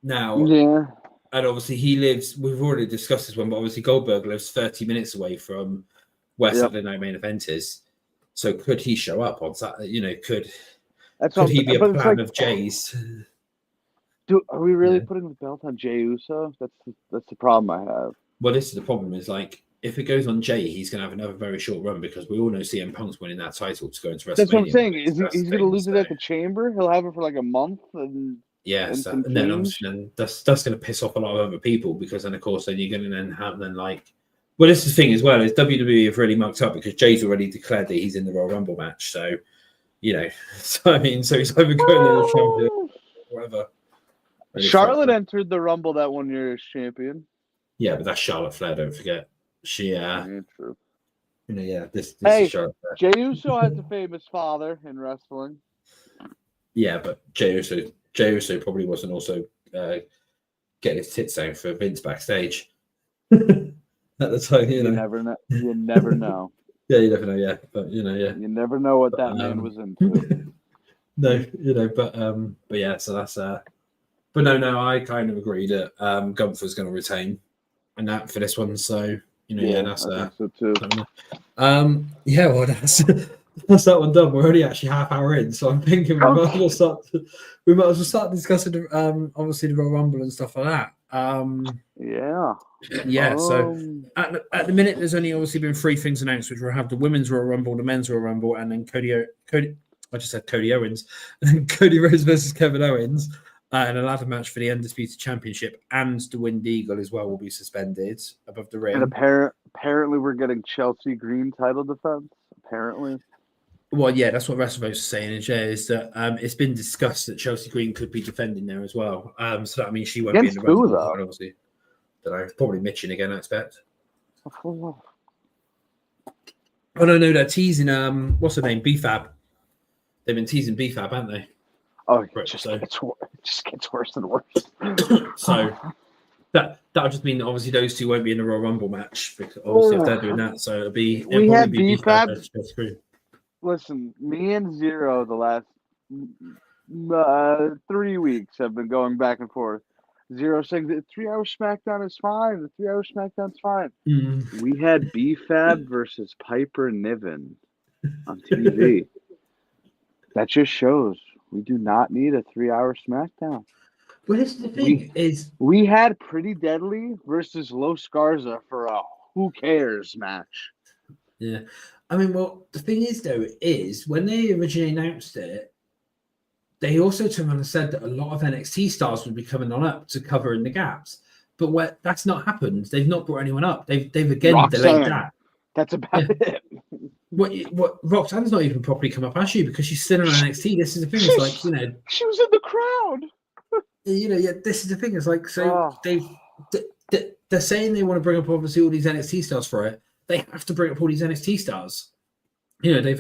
Speaker 2: Now, and obviously he lives. We've already discussed this one, but obviously Goldberg lives 30 minutes away from where Saturday Night Main Event is. So could he show up on Saturday? You know, could he be a plan of Jay's?
Speaker 3: Are we really putting the belt on Jey Uso? That's the problem I have.
Speaker 2: Well, this is the problem. Is like if it goes on Jay, he's going to have another very short run because we all know CM Punk's winning that title to go into WrestleMania.
Speaker 3: That's what I'm saying. He's going to lose it at the Chamber? He'll have it for like a month, and
Speaker 2: yes, and then that's going to piss off a lot of other people because then of course then you're going to then have like. Well, this is the thing as well is WWE have really mucked up because Jay's already declared that he's in the Royal Rumble match. So, you know, so he's either going to the champion or whatever. Really
Speaker 3: Charlotte entered the Rumble that 1 year as champion.
Speaker 2: Yeah, but that's Charlotte Flair. Don't forget, she.
Speaker 3: True.
Speaker 2: You know, this
Speaker 3: hey,
Speaker 2: is Charlotte Flair.
Speaker 3: Jey Uso has a famous father in wrestling.
Speaker 2: Yeah, but Jey Uso probably wasn't also getting his tits out for Vince backstage at the time. You
Speaker 3: never know. You never know.
Speaker 2: Yeah, you never know. Yeah, but you know, yeah,
Speaker 3: you never know what that man was into.
Speaker 2: No, you know, but yeah, so that's but no, I kind of agree that Gunther's going to retain and that for this one. So you know, that's
Speaker 3: I think so too.
Speaker 2: Yeah, well, that's that one done. We're only actually half hour in, so I'm thinking we might as well start discussing obviously the Royal Rumble and stuff like that. Yeah. So at the minute, there's only obviously been 3 things announced, which will have the women's Royal Rumble, the men's Royal Rumble, and then Cody. I just said Cody Owens, and then Cody Rhodes versus Kevin Owens, and a ladder match for the Undisputed Championship, and the Wind Eagle as well will be suspended above the ring.
Speaker 3: And apparently, we're getting Chelsea Green title defense. Apparently.
Speaker 2: Well, yeah, that's what WrestleVotes is saying, is that it's been discussed that Chelsea Green could be defending there as well. So that means she won't be in the
Speaker 3: Rumble.
Speaker 2: Though? Obviously, don't know. Probably Mitching again, I expect. Oh no, they're teasing. What's her name? BFAB. They've been teasing BFAB, haven't they?
Speaker 3: Oh, it just gets worse and worse.
Speaker 2: So that'll just mean that obviously those two won't be in the Royal Rumble match because obviously if they're doing that, so it'll be.
Speaker 3: We had BFAB.
Speaker 2: Screen.
Speaker 3: Listen, me and Zero the last 3 weeks have been going back and forth. Zero saying that 3 hour SmackDown is fine. The 3 hour SmackDown's fine. We had BFAB versus Piper Niven on TV. That just shows we do not need a 3 hour SmackDown.
Speaker 2: Well, this is the thing
Speaker 3: we had Pretty Deadly versus Los Garza for a who cares match.
Speaker 2: Yeah. I mean, well, the thing is, though, is when they originally announced it, they also turned around and said that a lot of NXT stars would be coming on up to cover in the gaps. But that's not happened. They've not brought anyone up. They've again delayed that.
Speaker 3: That's about it.
Speaker 2: What Roxanne's not even properly come up, has she? Because she's still on NXT. This is the thing. It's like, you know,
Speaker 3: she was in the crowd.
Speaker 2: You know, yeah. This is the thing. It's like they're saying they want to bring up obviously all these NXT stars for it. They have to bring up all these NXT stars. You know, they've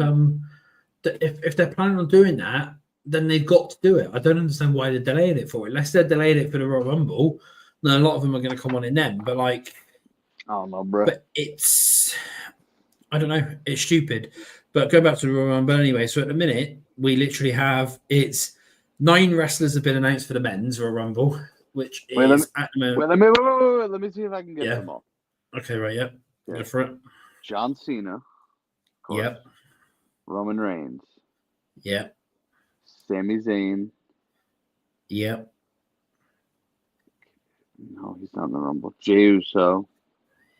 Speaker 2: if they're planning on doing that, then they've got to do it. I don't understand why they're delaying it for. Unless they're delaying it for the Royal Rumble, then a lot of them are going to come on in then. But like,
Speaker 3: I don't know, bro.
Speaker 2: But I don't know. It's stupid. But go back to the Royal Rumble anyway. So at the minute, we literally have 9 wrestlers have been announced for the men's Royal Rumble, which is at the moment.
Speaker 3: Wait, let me see if I can get them all.
Speaker 2: Okay, right, yep. Yeah. Go for it.
Speaker 3: John Cena.
Speaker 2: Yep.
Speaker 3: Roman Reigns.
Speaker 2: Yep.
Speaker 3: Sami Zayn.
Speaker 2: Yep.
Speaker 3: No, he's not in the Rumble. Jey Uso.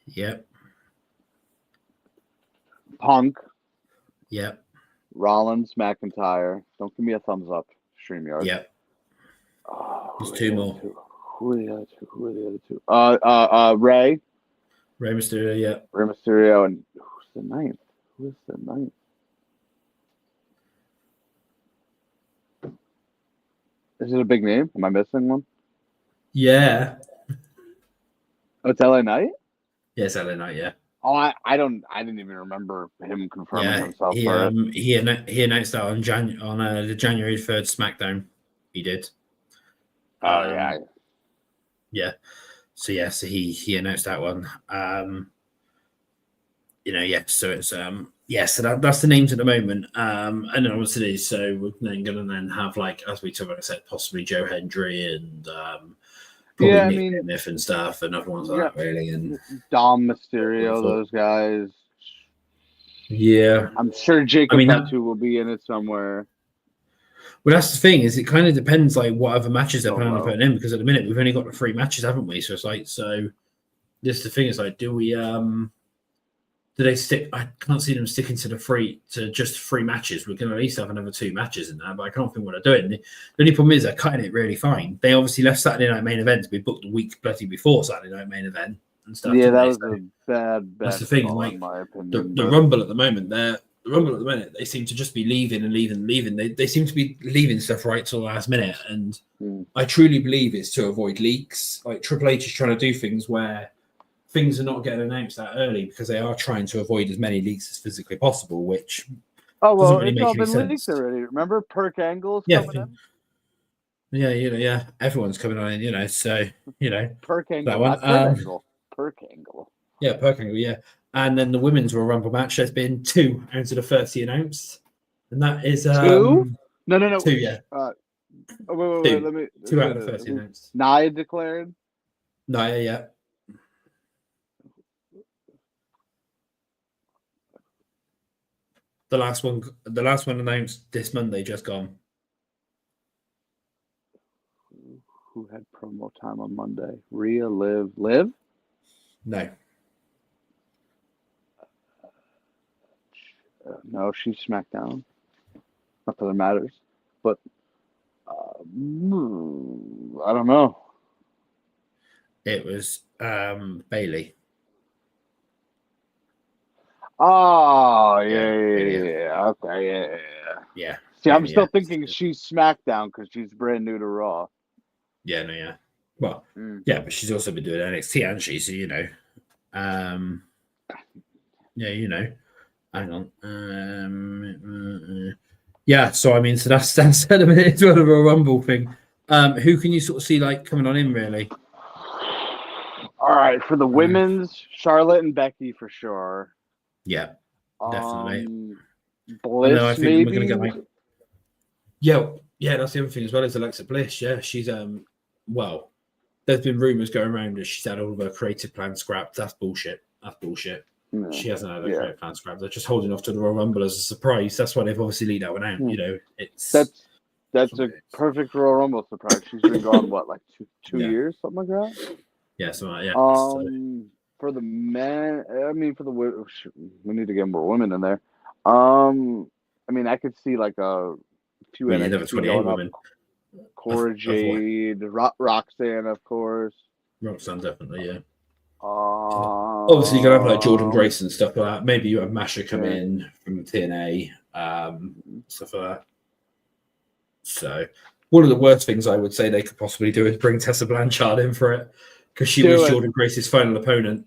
Speaker 2: Yep.
Speaker 3: Punk.
Speaker 2: Yep.
Speaker 3: Rollins, McIntyre. Don't give me a thumbs up, StreamYard.
Speaker 2: Yep. There's 2 more.
Speaker 3: Who are the other 2? Ray.
Speaker 2: Rey Mysterio, yeah.
Speaker 3: Rey Mysterio, and who's the 9th? Who is the 9th? Is it a big name? Am I missing one?
Speaker 2: Yeah.
Speaker 3: Oh, it's LA Knight?
Speaker 2: Yeah, it's LA Knight, yeah.
Speaker 3: Oh, I didn't even remember him confirming himself.
Speaker 2: He announced that on the January 3rd SmackDown. He did.
Speaker 3: Oh yeah.
Speaker 2: Yeah. So he announced that one. You know, yeah. So it's so that's the names at the moment. And then obviously, so we're then going to have, like, as we talked about, I said, possibly Joe Hendry and probably
Speaker 3: Yeah, I
Speaker 2: Nick
Speaker 3: mean,
Speaker 2: Miff and stuff, and other ones
Speaker 3: you
Speaker 2: like
Speaker 3: got
Speaker 2: that, really. And
Speaker 3: Dom Mysterio,
Speaker 2: Wonderful.
Speaker 3: those guys.
Speaker 2: yeah,
Speaker 3: I'm sure
Speaker 2: I
Speaker 3: Jacob
Speaker 2: mean,
Speaker 3: Fatu will be in it somewhere.
Speaker 2: well, that's the thing is it kind of depends like what other matches they're planning on
Speaker 3: Solo.
Speaker 2: putting in because at the minute we've only got the 3 matches, haven't we? So it's like this the thing is like do we do they stick? I can't see them sticking to just 3 matches. We can at least have another 2 matches in that, but I can't think what they're doing. The only problem is they're cutting it really fine. They obviously left Saturday Night Main Event to be booked a week bloody before Saturday Night Main Event and stuff.
Speaker 3: Yeah,
Speaker 2: Didn't
Speaker 3: that
Speaker 2: they?
Speaker 3: was
Speaker 2: So
Speaker 3: a bad
Speaker 2: that's the thing.
Speaker 3: call,
Speaker 2: Like
Speaker 3: in my
Speaker 2: the
Speaker 3: opinion.
Speaker 2: Rumble at the moment, they seem to just be leaving and leaving and leaving. They seem to be leaving stuff right till the last minute, and I truly believe it's to avoid leaks. Like Triple H is trying to do things where things are not getting announced that early because they are trying to avoid as many leaks as physically possible, which
Speaker 3: Oh well,
Speaker 2: doesn't really
Speaker 3: it's
Speaker 2: make
Speaker 3: all
Speaker 2: any
Speaker 3: been leaked
Speaker 2: sense.
Speaker 3: already. Remember Perk Angle's
Speaker 2: Yeah,
Speaker 3: coming in?
Speaker 2: yeah, everyone's coming on, so
Speaker 3: Perk
Speaker 2: that
Speaker 3: Angle,
Speaker 2: one.
Speaker 3: not Kurt Angle. Perk Angle.
Speaker 2: Yeah, Perk Angle, yeah. And then the women's Royal Rumble match, there's been 2 out of the 30 announced. And that is
Speaker 3: 2? No.
Speaker 2: 2, yeah.
Speaker 3: Wait.
Speaker 2: 2.
Speaker 3: Let me.
Speaker 2: 2 out of the 30 announced.
Speaker 3: Nia declared.
Speaker 2: No, yeah. The last one announced this Monday, just gone.
Speaker 3: Who had promo time on Monday? Rhea, Liv?
Speaker 2: No.
Speaker 3: No, she's SmackDown. Not that it matters, but I don't know.
Speaker 2: It was Bailey.
Speaker 3: Oh
Speaker 2: Yeah.
Speaker 3: yeah. Okay,
Speaker 2: Yeah.
Speaker 3: See, I'm still
Speaker 2: yeah.
Speaker 3: thinking she's SmackDown because she's brand new to Raw.
Speaker 2: Yeah, no, yeah. Well, yeah, but she's also been doing NXT, hasn't she? So yeah, hang on. Yeah, so I mean, so that's element as well of a Rumble thing. Who can you sort of see like coming on in really?
Speaker 3: All right, for the women's, Charlotte and Becky for sure.
Speaker 2: Yeah, definitely.
Speaker 3: Bliss,
Speaker 2: I think
Speaker 3: maybe.
Speaker 2: we're gonna get like. Yeah, that's the other thing as well as Alexa Bliss. Yeah, she's well, there's been rumors going around that she's had all of her creative plans scrapped. That's bullshit.
Speaker 3: Yeah.
Speaker 2: She hasn't had her creative plans scrapped. They're just holding off to the Royal Rumble as a surprise. That's why they've obviously lead that one out. It's
Speaker 3: that's a perfect Royal Rumble surprise. She's been gone what, like two years, something like that.
Speaker 2: Yeah, something like that.
Speaker 3: For the men, I mean, for the women, we need to get more women in there. I mean, I could see like a few
Speaker 2: another 28 women.
Speaker 3: Cora Jade, Roxanne, of course.
Speaker 2: Roxanne, definitely, yeah.
Speaker 3: Obviously,
Speaker 2: you're gonna have like Jordan Grace and stuff like that. Maybe you have Masha come in from TNA, stuff like that. So, one of the worst things I would say they could possibly do is bring Tessa Blanchard in for it because she was Jordan Grace's final opponent.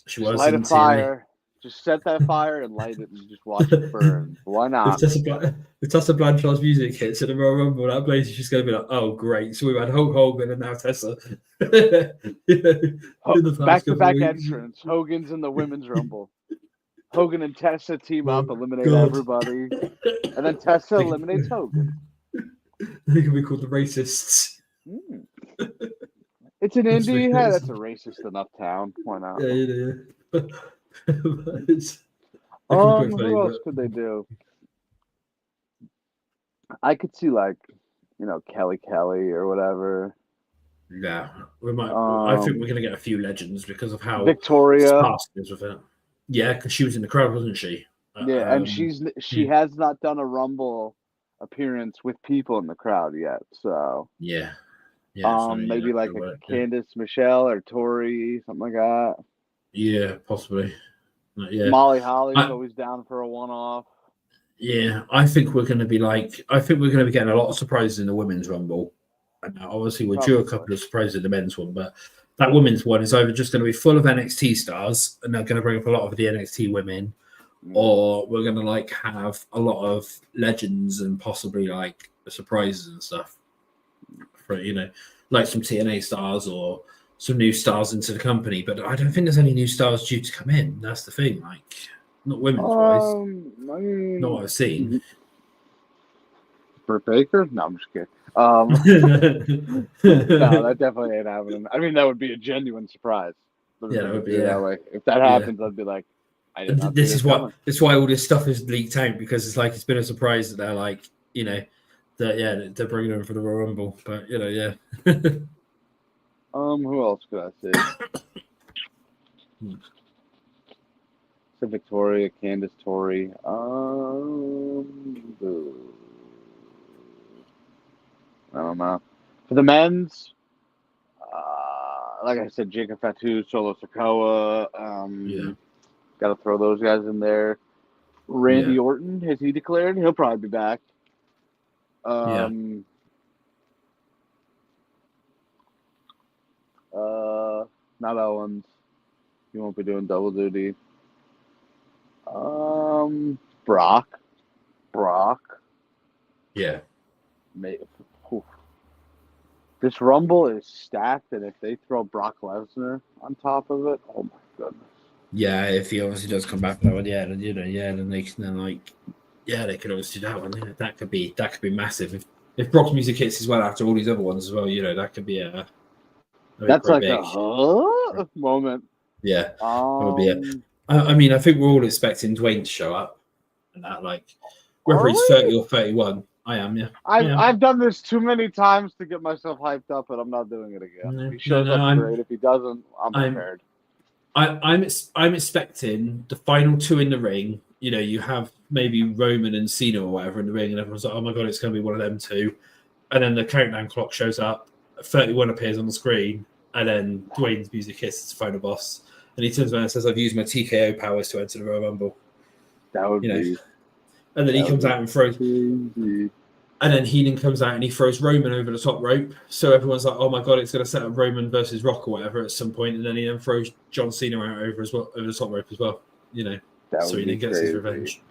Speaker 2: She was
Speaker 3: light a
Speaker 2: in
Speaker 3: fire.
Speaker 2: TNA.
Speaker 3: Just set that fire and light it and just watch it burn. Why not?
Speaker 2: If Tessa Blanchard's music hits in the Royal Rumble, that place is just going to be like, oh, great. So we've had Hulk Hogan and now Tessa.
Speaker 3: Back-to-back entrance. Hogan's in the Women's Rumble. Hogan and Tessa team up, eliminate everybody. And then Tessa eliminates Hogan.
Speaker 2: They can be called the Racists.
Speaker 3: It's an indie. Yeah, that's a racist enough town. Why not?
Speaker 2: Yeah.
Speaker 3: Who else could they do? I could see like, Kelly or whatever.
Speaker 2: Yeah, we might. I think we're going to get a few legends because of how
Speaker 3: Victoria
Speaker 2: sparse it is with it. Yeah, because she was in the crowd, wasn't she?
Speaker 3: Yeah, and she has not done a Rumble appearance with people in the crowd yet. So
Speaker 2: yeah.
Speaker 3: Maybe like a Candice Michelle or Tori, something like that.
Speaker 2: Yeah, possibly. Yeah.
Speaker 3: Molly Holly's always down for a one-off.
Speaker 2: Yeah, I think we're going to be getting a lot of surprises in the women's Rumble. And obviously, we're due a couple of surprises in the men's one, but that women's one is either just going to be full of NXT stars, and they're going to bring up a lot of the NXT women, or we're going to have a lot of legends and possibly surprises and stuff for like some TNA stars or some new stars into the company. But I don't think there's any new stars due to come in. That's the thing. Not women's wise. Not what I've seen.
Speaker 3: Britt Baker? No, I'm just kidding. No, that definitely ain't happening. I mean, that would be a genuine surprise.
Speaker 2: Yeah, that would be,
Speaker 3: That
Speaker 2: yeah.
Speaker 3: way. If that happens, I'd be like, I did not see
Speaker 2: This is
Speaker 3: coming.
Speaker 2: why all this stuff is leaked out, because it's like it's been a surprise that they're like, you know, that they're bringing them for the Royal Rumble. But you know, yeah.
Speaker 3: Who else could I say? So Victoria, Candice, Tori. I don't know. For the men's, like I said, Jacob Fatu, Solo Sikoa. Got to throw those guys in there. Randy Orton, has he declared? He'll probably be back. Not Owens. He won't be doing double duty. Brock.
Speaker 2: Yeah.
Speaker 3: This Rumble is stacked, and if they throw Brock Lesnar on top of it, oh my goodness.
Speaker 2: Yeah, if he obviously does come back that one, then they can they could obviously do that one. Yeah, that could be massive. If Brock's music hits as well after all these other ones as well, that could be
Speaker 3: that's like
Speaker 2: big.
Speaker 3: a moment.
Speaker 2: Yeah, that would be it. I mean, I think we're all expecting Dwayne to show up, and that whether he's 30 or 31. I am, yeah.
Speaker 3: I've done this too many times to get myself hyped up, but I'm not doing it again. If he shows up, great. If he doesn't, I'm prepared.
Speaker 2: I'm expecting the final two in the ring. You have maybe Roman and Cena or whatever in the ring, and everyone's like, "Oh my god, it's going to be one of them two." And then the countdown clock shows up, 31 appears on the screen, and then Dwayne's music hits the final boss, and he turns around and says, "I've used my TKO powers to enter the Royal Rumble."
Speaker 3: That would be.
Speaker 2: And then he comes out and throws. And then Heenan comes out and he throws Roman over the top rope. So everyone's like, "Oh my god, it's going to set up Roman versus Rock or whatever at some point." And then he then throws John Cena out over the top rope as well. So he then gets his revenge.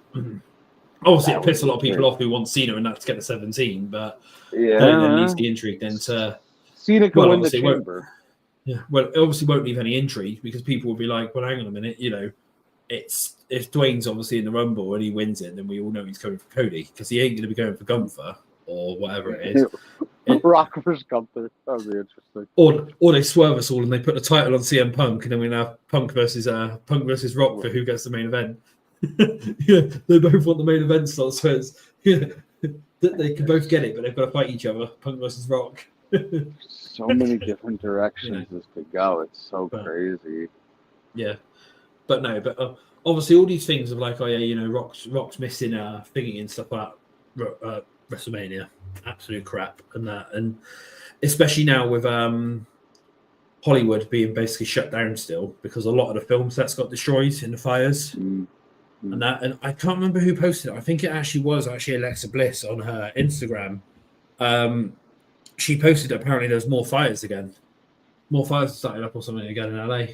Speaker 2: Obviously, it pissed a lot of people off who want Cena and that to get to 17, but then leaves the intrigue then to
Speaker 3: Cena can win the chamber.
Speaker 2: Well, it obviously won't leave any intrigue because people will be like, "Well, hang on a minute, it's if Dwayne's obviously in the Rumble and he wins it, then we all know he's going for Cody because he ain't going to be going for Gunther or whatever it is."
Speaker 3: Rock versus Gunther. That would be interesting.
Speaker 2: Or they swerve us all and they put the title on CM Punk, and then we have Punk versus Rock for who gets the main event. They both want the main event slot, so it's they can both get it, but they've got to fight each other. Punk versus Rock.
Speaker 3: So many different directions this could go. It's so crazy.
Speaker 2: Yeah. But obviously all these things of Rock's missing thingy and stuff like that, WrestleMania, absolute crap, and especially now with Hollywood being basically shut down still because a lot of the film sets got destroyed in the fires, and I can't remember who posted it. I think it was Alexa Bliss on her Instagram. She posted apparently there's more fires started up or something again in LA.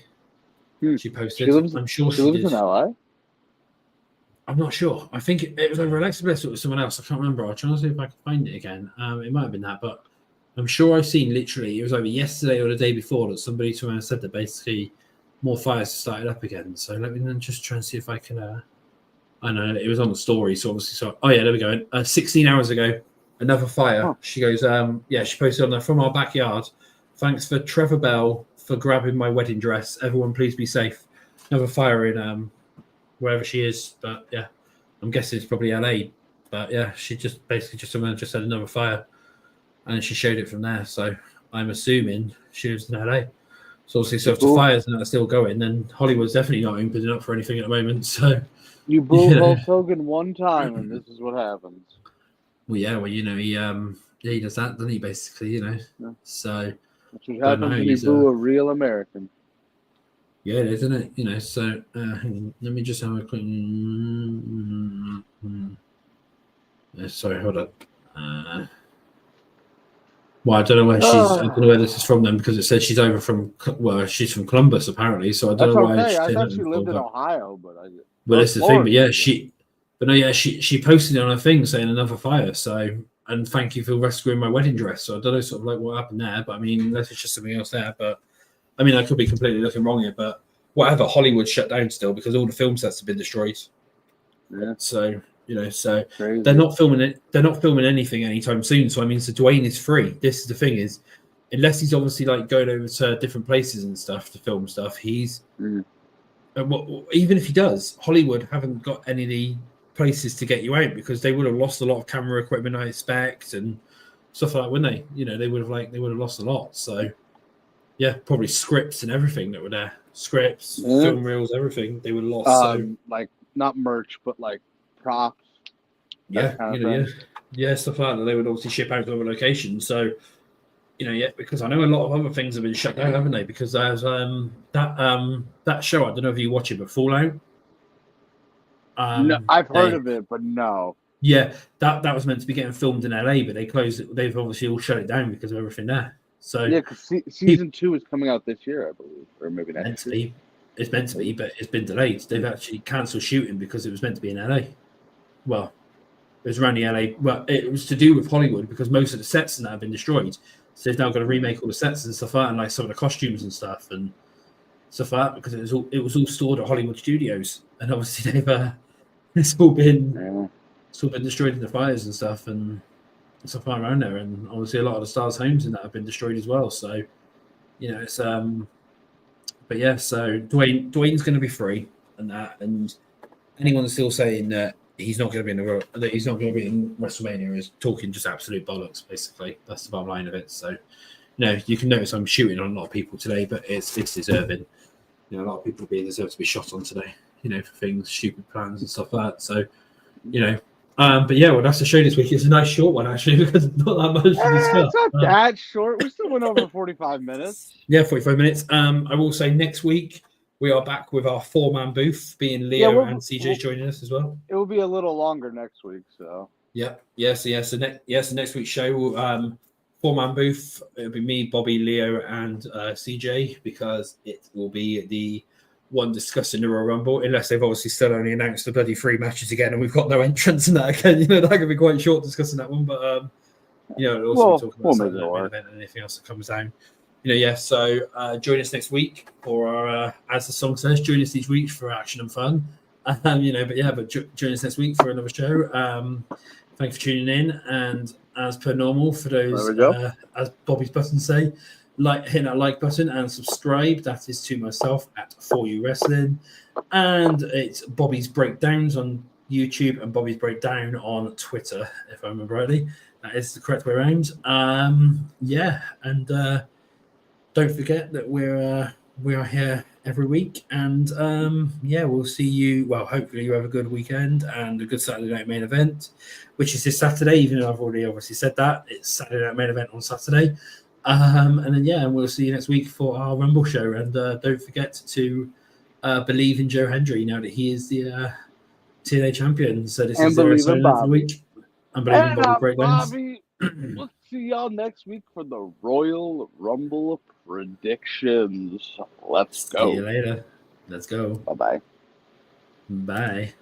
Speaker 2: She posted. I'm sure she lives
Speaker 3: in LA.
Speaker 2: I'm not sure. I think it was over Alexa Bliss or it was someone else. I can't remember. I'll try to see if I can find it again. It might have been that, but I'm sure I've seen literally it was either yesterday or the day before that somebody to me said that basically more fires started up again. So let me then just try and see if I can. I know it was on the story, so obviously. So there we go. 16 hours ago, another fire. Oh. She goes. She posted on there from our backyard. Thanks for Trevor Bell for grabbing my wedding dress. Everyone, please be safe. Another fire in wherever she is, but yeah, I'm guessing it's probably LA. But yeah, she just someone just said another fire, and she showed it from there. So I'm assuming she lives in LA. So obviously, if the fires are still going, then Hollywood's definitely not opening up for anything at the moment. So
Speaker 3: you boo Hulk Hogan one time, and this is what happens.
Speaker 2: Well, he does that, doesn't he? Basically,
Speaker 3: Yeah.
Speaker 2: So.
Speaker 3: That's what happens when you boo a real American.
Speaker 2: Yeah, it is, isn't it? So let me just have a quick. Sorry, hold up. Well, I don't know where I don't know where this is from then because it says she's over from. Well, she's from Columbus apparently, so I don't know why.
Speaker 3: Okay. I thought she lived in Ohio, but
Speaker 2: well, that's the thing. But yeah, she posted it on her thing saying another fire. So. And thank you for rescuing my wedding dress. So I don't know sort of like what happened there, but I mean, unless it's just something else there. But I mean, I could be completely looking wrong here, but whatever, Hollywood shut down still because all the film sets have been destroyed.
Speaker 3: Yeah.
Speaker 2: So So
Speaker 3: Crazy.
Speaker 2: they're not filming it. They're not filming anything anytime soon. So I mean, so Dwayne is free. This is the thing is, unless he's obviously like going over to different places and stuff to film stuff, he's even if he does, Hollywood haven't got any of the places to get you out because they would have lost a lot of camera equipment, I expect, and stuff like that, wouldn't they? They would have lost a lot. So yeah, probably scripts and everything that were there. Scripts, film reels, everything they would have lost. So
Speaker 3: like not merch, but like props.
Speaker 2: Yeah, stuff like that. They would obviously ship out to other locations. So, because I know a lot of other things have been shut down, haven't they? Because there's that show. I don't know if you watch it, but Fallout.
Speaker 3: No, I've heard of it, but no.
Speaker 2: Yeah, that was meant to be getting filmed in LA, but they closed it. They've obviously all shut it down because of everything there. So
Speaker 3: yeah, because season 2 is coming out this year, I believe, or maybe next year.
Speaker 2: It's meant to be, but it's been delayed. They've actually cancelled shooting because it was meant to be in LA. Well, it was around the LA. Well, it was to do with Hollywood because most of the sets and that have been destroyed. So they've now got to remake all the sets and stuff like that, and like some of the costumes and stuff and stuff like that because it was all stored at Hollywood Studios, and obviously they've it's all been destroyed in the fires and stuff and stuff like around there, and obviously a lot of the stars' homes and that have been destroyed as well. So it's but yeah, so Dwayne's going to be free and that, and anyone that's still saying that he's not going to be in WrestleMania is talking just absolute bollocks. Basically, that's the bottom line of it. So, you can notice I'm shooting on a lot of people today, but it's deserving. A lot of people deserve to be shot on today. For things, stupid plans and stuff like that. So, but yeah, well, that's the show this week. It's a nice short one actually because it's not that much to discuss.
Speaker 3: It's not that short. We still went over 45 minutes.
Speaker 2: Yeah, 45 minutes. I will say next week we are back with our 4-man booth, being Leo and CJ joining us as well.
Speaker 3: It will be a little longer next week, so.
Speaker 2: So next week's show will 4-man booth. It'll be me, Bobby, Leo, and CJ because it will be the one discussing the Royal Rumble, unless they've obviously still only announced the bloody 3 matches again, and we've got no entrance in that again. That could be quite short discussing that one, but also be talking about the main event and anything else that comes down. So join us next week for our, as the song says, join us each week for action and fun. But join us next week for another show. Thanks for tuning in, and as per normal, for those as Bobby's buttons say, hit that like button and subscribe. That is to myself at For You Wrestling, and it's Bobby's Breakdowns on YouTube and Bobby's Breakdown on Twitter, if I remember rightly. That is the correct way around. And don't forget that we are here every week, and we'll see you. Well, hopefully you have a good weekend and a good Saturday night main event, which is this Saturday. Even though I've already obviously said that, it's Saturday night main event on Saturday. And we'll see you next week for our Rumble show. And don't forget to believe in Joe Hendry now that he is the TNA champion. So this is the week.
Speaker 3: And Bobby, we'll see y'all next week for the Royal Rumble predictions. Let's go.
Speaker 2: See you later. Let's go.
Speaker 3: Bye-bye.
Speaker 2: Bye.